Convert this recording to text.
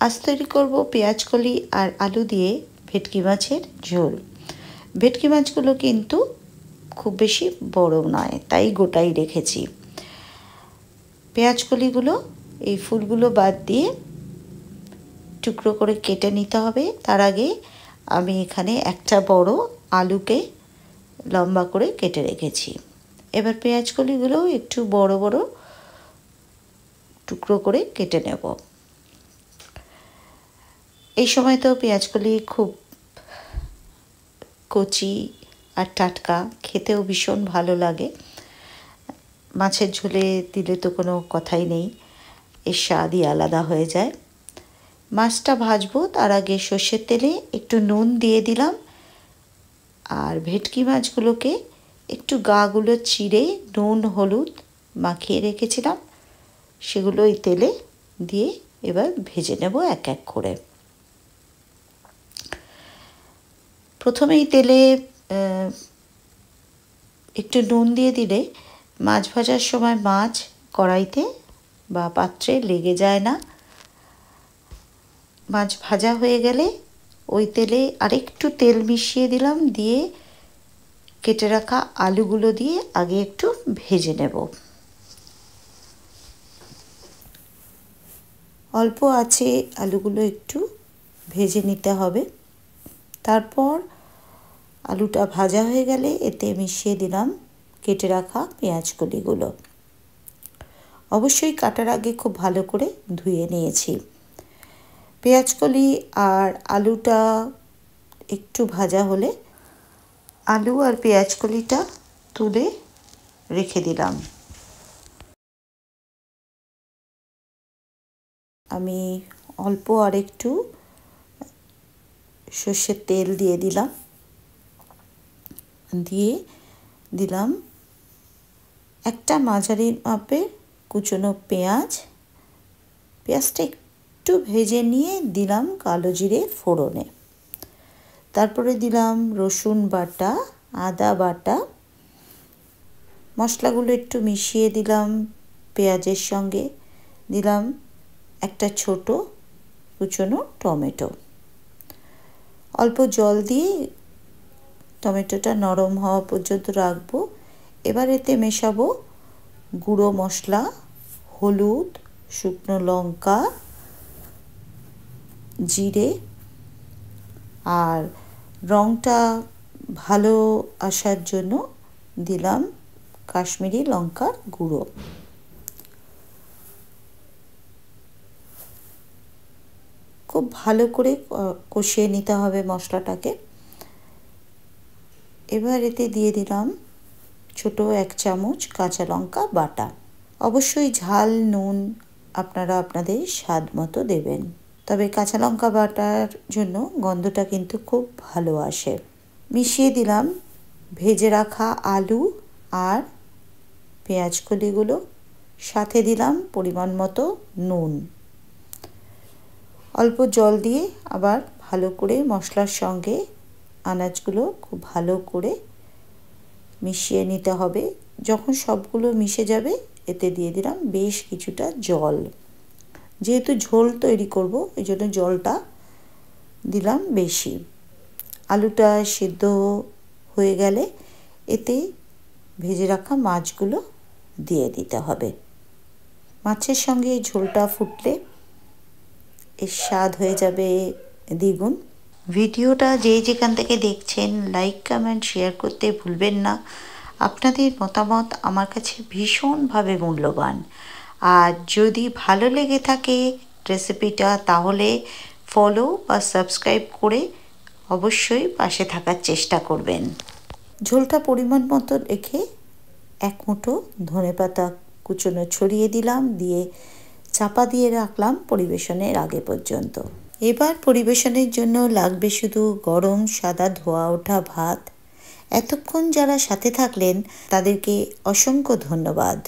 আজ তৈরি করব পেঁয়াজকলি আর আলু দিয়ে ভেটকি মাছের ঝোল। ভেটকি মাছগুলো কিন্তু খুব বেশি বড় নয়, তাই গোটাই রেখেছি। পেঁয়াজকলিগুলো এই ফুলগুলো বাদ দিয়ে টুকরো করে কেটে নিতে হবে। তার আগে আমি এখানে একটা বড় আলুকে লম্বা করে কেটে রেখেছি। এবার পেঁয়াজকলিগুলোও একটু বড় বড় টুকরো করে কেটে নেব। এই সময় তো পেঁয়াজকলি খুব কচি আর টাটকা, খেতেও ভীষণ ভালো লাগে। মাছের ঝোলে দিলে তো কোনো কথাই নেই, এর স্বাদই আলাদা হয়ে যায়। মাছটা ভাজবো তার আগে সর্ষের তেলে একটু নুন দিয়ে দিলাম, আর ভেটকি মাছগুলোকে একটু গাগুলো চিড়ে নুন হলুদ মাখিয়ে রেখেছিলাম, সেগুলো এই তেলে দিয়ে এবার ভেজে নেব এক এক করে। প্রথমেই তেলে একটু নুন দিয়ে দিলে মাছ ভাজার সময় মাছ কড়াইতে বা পাত্রে লেগে যায় না। মাছ ভাজা হয়ে গেলে ওই তেলে আরেকটু তেল মিশিয়ে দিলাম, দিয়ে কেটে রাখা আলুগুলো দিয়ে আগে একটু ভেজে নেব। অল্প আছে আলুগুলো একটু ভেজে নিতে হবে। তারপর আলুটা ভাজা হয়ে গেলে এতে মিশিয়ে দিলাম কেটে রাখা পেঁয়াজকলিগুলো। অবশ্যই কাটার আগে খুব ভালো করে ধুয়ে নিয়েছি। পেঁয়াজকলি আর আলুটা একটু ভাজা হলে আলু আর পেঁয়াজকলিটা তুলে রেখে দিলাম। আমি অল্প আর একটু সর্ষের তেল দিয়ে দিলাম, দিয়ে দিলাম একটা মাঝারি মাপের কুচনো পেঁয়াজ। পেঁয়াজটা একটু ভেজে নিয়ে দিলাম কালো জিরে ফোড়নে। তারপরে দিলাম রসুন বাটা, আদা বাটা। মশলাগুলো একটু মিশিয়ে দিলাম পেঁয়াজের সঙ্গে। দিলাম একটা ছোট কুচনো টমেটো। অল্প জল দিয়ে টমেটোটা নরম হওয়া পর্যন্ত রাখবো। এবার এতে মেশাবো গুঁড়ো মশলা, হলুদ, শুকনো লঙ্কা, জিরে, আর রঙটা ভালো আসার জন্য দিলাম কাশ্মীরি লঙ্কার গুঁড়ো। খুব ভালো করে কষিয়ে নিতে হবে মশলাটাকে। এবার এতে দিয়ে দিলাম ছোট 1 চামচ কাঁচা লঙ্কা বাটা। অবশ্যই ঝাল নুন আপনারা আপনাদের স্বাদ মতো দেবেন, তবে কাঁচা লঙ্কা বাটার জন্য গন্ধটা কিন্তু খুব ভালো আসে। মিশিয়ে দিলাম ভেজে রাখা আলু আর পেঁয়াজকলিগুলো, সাথে দিলাম পরিমাণ মতো নুন। অল্প জল দিয়ে আবার ভালো করে মশলার সঙ্গে আনাজগুলো খুব ভালো করে মিশিয়ে নিতে হবে। যখন সবগুলো মিশে যাবে এতে দিয়ে দিলাম বেশ কিছুটা জল। যেহেতু ঝোল তৈরি করব এই জন্য জলটা দিলাম বেশি। আলুটা সিদ্ধ হয়ে গেলে এতে ভেজে রাখা মাছগুলো দিয়ে দিতে হবে। মাছের সঙ্গে এই ঝোলটা ফুটলে এর স্বাদ হয়ে যাবে দ্বিগুণ। ভিডিওটা যেখান থেকে দেখছেন লাইক কমেন্ট শেয়ার করতে ভুলবেন না। আপনাদের মতামত আমার কাছে ভীষণভাবে মূল্যবান। আর যদি ভালো লেগে থাকে রেসিপিটা, তাহলে ফলো বা সাবস্ক্রাইব করে অবশ্যই পাশে থাকার চেষ্টা করবেন। ঝোলটা পরিমাণ মতো রেখে 1 মুঠো ধনেপাতা কুচনো ছড়িয়ে দিলাম, দিয়ে চাপা দিয়ে রাখলাম পরিবেশনের আগে পর্যন্ত। এবার পরিবেশনের জন্য লাগবে শুধু গরম সাদা ধোয়া ওঠা ভাত। এতক্ষণ যারা সাথে থাকলেন তাদেরকে অসংখ্য ধন্যবাদ।